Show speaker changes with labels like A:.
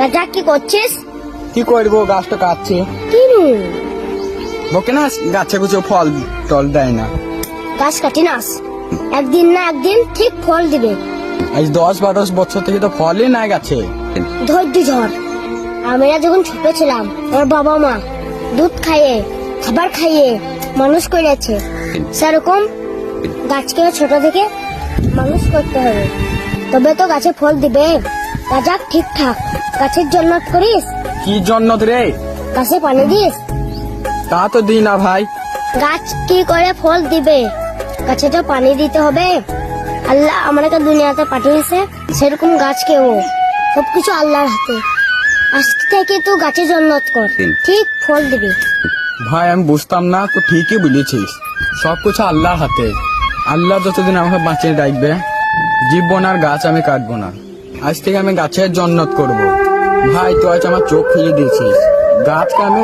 A: রাজা কি করছিস?
B: কি করবো, গাছটা কাটছি।
A: কিনু
B: বকে না গাছে কিছু ফল টল দেয় না।
A: গাছ কাটি নাস, একদিন না একদিন ঠিক ফল দিবে।
B: আজ 10-12 বছর থেকে তো ফলই নাই গাছে।
A: ধৈর্য ধর। আমরা যখন ছোট ছিলাম আমার বাবা মা দুধ খাইয়ে খাবার খাইয়ে মানুষ করেছে, সেরকম গাছকে ছোট থেকে মানুষ করতে হবে, তবে তো গাছে ফল দিবে। রাজা ঠিকঠাক গাছের জন্য করিস,
B: কি জন্য রে?
A: গাছে পানি দিস।
B: তা তো দিই না ভাই।
A: গাছ কি করে ফল দিবে? গাছে তো পানি দিতে হবে। আল্লাহ আমাকে দুনিয়াতে পাঠিয়েছে, সেরকম গাছকেও। সবকিছু আল্লাহর হাতে। আজ থেকে তুই গাছের জন্নত কর, ঠিক ফল দিবে।
B: ভাই আমি বুঝতাম না, তো ঠিকই বলেছিস। সবকিছু আল্লাহর হাতে। আল্লাহ যতদিন আমাকে বাঁচিয়ে রাখবে, জীবন আর গাছ আমি কাটবো না। আজ থেকে আমি গাছের জন্নত করব। ভাই তুই আজ আমার চোখ খুলে দিয়েছিস। গাছকে আমি